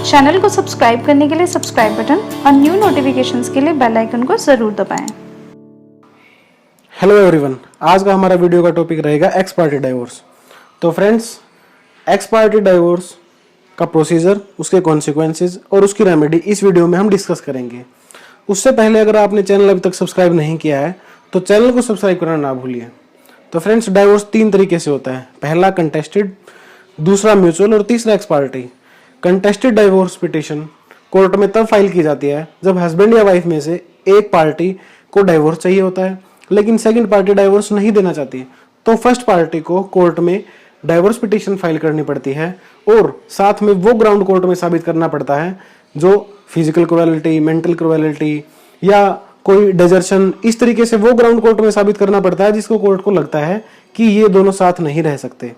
Channel को subscribe करने के लिए सब्सक्राइब बटन और न्यू नोटिफिकेशंस के लिए बेल आइकन को जरूर दबाएं। हेलो एवरीवन, आज का हमारा वीडियो का टॉपिक रहेगा एक्स पार्टी डाइवोर्स। तो फ्रेंड्स, एक्स पार्टी डाइवोर्स का प्रोसीजर, उसके कॉन्सिक्वेंसेस और उसकी रेमेडी इस वीडियो में हम डिस्कस करेंगे। उससे पहले अगर आपने चैनल अभी तक सब्सक्राइब नहीं किया है तो चैनल को सब्सक्राइब करना ना भूलिए। तो फ्रेंड्स, डाइवोर्स 3 तरीके से होता है। पहला कंटेस्टेड, दूसरा म्यूचुअल और तीसरा x party. Contested divorce petition court में तब फाइल की जाती है जब हस्बैंड या वाइफ में से एक पार्टी को डाइवोर्स चाहिए होता है लेकिन सेकंड पार्टी डाइवोर्स नहीं देना चाहती, तो फर्स्ट पार्टी को कोर्ट में डाइवोर्स पिटीशन फाइल करनी पड़ती है और साथ में वो ग्राउंड कोर्ट में साबित करना पड़ता है जो फिजिकल क्रुएलिटी, मेंटल क्रुएलिटी या कोई डेजर्शन, इस तरीके से वो ग्राउंड कोर्ट में साबित करना पड़ता है जिसको कोर्ट को लगता है कि ये दोनों साथ नहीं रह सकते,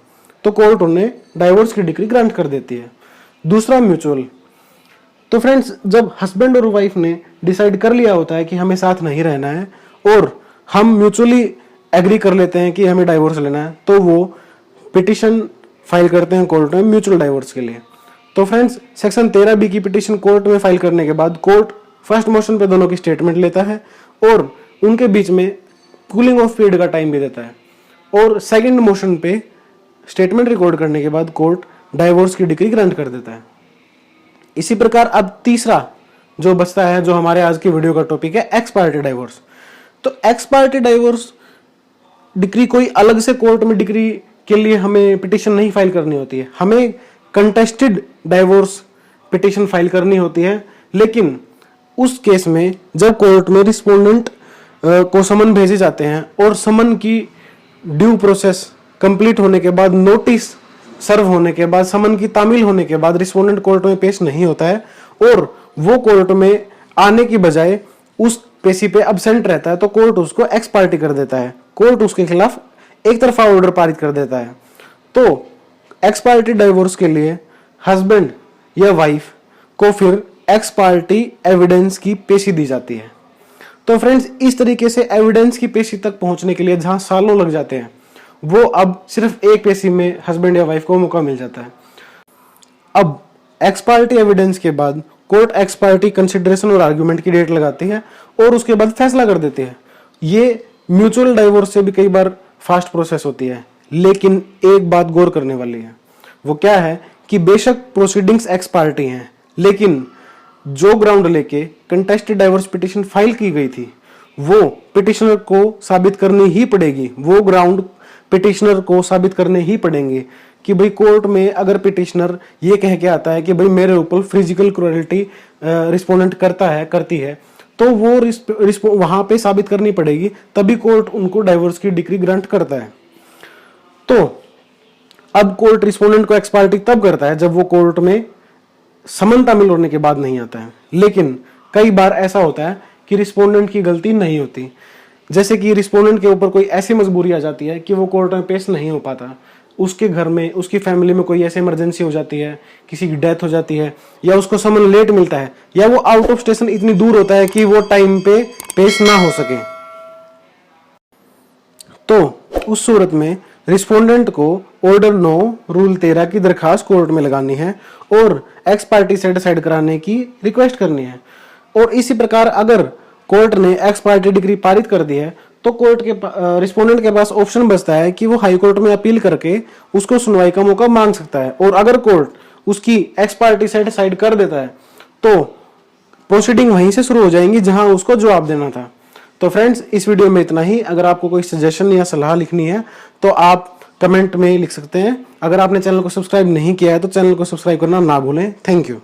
तो कोर्ट उन्हें डाइवोर्स की डिग्री ग्रांट कर देती है। दूसरा म्यूचुअल। तो फ्रेंड्स, जब हस्बैंड और वाइफ ने डिसाइड कर लिया होता है कि हमें साथ नहीं रहना है और हम म्यूचुअली एग्री कर लेते हैं कि हमें डाइवोर्स लेना है, तो वो पिटीशन फाइल करते हैं कोर्ट में म्यूचुअल डाइवोर्स के लिए। तो फ्रेंड्स, सेक्शन 13B की पिटीशन कोर्ट में फाइल करने के बाद कोर्ट फर्स्ट मोशन पे दोनों की स्टेटमेंट लेता है और उनके बीच में कूलिंग ऑफ पीरियड का टाइम भी देता है और सेकंड मोशन पे स्टेटमेंट रिकॉर्ड करने के बाद कोर्ट डाइवोर्स की डिग्री ग्रांट कर देता है। इसी प्रकार अब तीसरा जो बचता है, जो हमारे आज की वीडियो का टॉपिक है, एक्स पार्टी डाइवोर्स। तो एक्स पार्टी डाइवोर्स डिग्री कोई अलग से कोर्ट में डिग्री के लिए हमें पिटीशन नहीं फाइल करनी होती है, हमें कंटेस्टेड डाइवोर्स पिटीशन फाइल करनी होती है। लेकिन उस केस में जब कोर्ट में रिस्पोंडेंट को समन भेजे जाते हैं और समन की ड्यू प्रोसेस कंप्लीट होने के बाद, नोटिस सर्व होने के बाद, समन की तामील होने के बाद रिस्पोंडेंट कोर्ट में पेश नहीं होता है और वो कोर्ट में आने की बजाय उस पेशी पे अब्सेंट रहता है, तो कोर्ट उसको एक्स पार्टी कर देता है। कोर्ट उसके खिलाफ एक तरफा ऑर्डर पारित कर देता है। तो एक्स पार्टी डाइवोर्स के लिए हस्बैंड या वाइफ को फिर एक्स पार्टी एविडेंस की पेशी दी जाती है। तो फ्रेंड्स, इस तरीके से एविडेंस की पेशी तक पहुंचने के लिए जहां सालों लग जाते हैं, वो अब सिर्फ एक पेशी में हस्बैंड या वाइफ को मौका मिल जाता है। अब एक्स पार्टी एविडेंस के बाद कोर्ट एक्स पार्टी कंसिडरेशन और आर्गुमेंट की डेट लगाती है और उसके बाद फैसला कर देती है। ये म्यूचुअल डाइवोर्स से भी कई बार फास्ट प्रोसेस होती है, लेकिन एक बात गौर करने वाली है। वो क्या है कि बेशक प्रोसीडिंग्स एक्स पार्टी हैं, लेकिन जो ग्राउंड लेके कंटेस्टेड डाइवोर्स पिटीशन फाइल की गई थी वो पिटिशनर को साबित करनी ही पड़ेगी। वो ग्राउंड पिटिशनर को साबित करने ही पड़ेंगे कि भाई कोर्ट में अगर पिटिशनर ये कह के आता है कि भाई मेरे ऊपर फिजिकल क्रुएलिटी रिस्पोंडेंट करती है, तो वो वहां पे साबित करनी पड़ेगी, तभी कोर्ट उनको डाइवोर्स की डिग्री ग्रांट करता है। तो अब कोर्ट रिस्पोंडेंट को एक्स पार्टी तब करता है जब वो कोर्ट में समन तामील होने के बाद नहीं आता है। लेकिन कई बार ऐसा होता है कि रिस्पोंडेंट की गलती नहीं होती, जैसे कि रिस्पोंडेंट के ऊपर कोई ऐसी मजबूरी आ जाती है कि वो कोर्ट में पेश नहीं हो पाता, उसके घर में, उसकी फैमिली में कोई ऐसी इमरजेंसी हो जाती है, किसी की डेथ हो जाती है, या उसको समन लेट मिलता है, या वो आउट ऑफ स्टेशन इतनी दूर होता है कि वो टाइम पे पेश ना हो सके। तो उस सूरत में रिस्पोंडेंट को ऑर्डर 9 रूल 13 की दरखास्त कोर्ट में लगानी है और एक्स पार्टी से डिसाइड कराने की रिक्वेस्ट करनी है। और इसी प्रकार अगर कोर्ट ने एक्स पार्टी डिग्री पारित कर दी है तो कोर्ट के रिस्पोंडेंट के पास ऑप्शन बचता है कि वो हाई कोर्ट में अपील करके उसको सुनवाई का मौका मांग सकता है। और अगर कोर्ट उसकी एक्स पार्टी से डिसाइड कर देता है तो प्रोसीडिंग वहीं से शुरू हो जाएंगी जहां उसको जवाब देना था। तो फ्रेंड्स, इस वीडियो में इतना ही। अगर आपको कोई सजेशन या सलाह लिखनी है तो आप कमेंट में लिख सकते हैं। अगर आपने चैनल को सब्सक्राइब नहीं किया है तो चैनल को सब्सक्राइब करना ना भूलें। Thank you.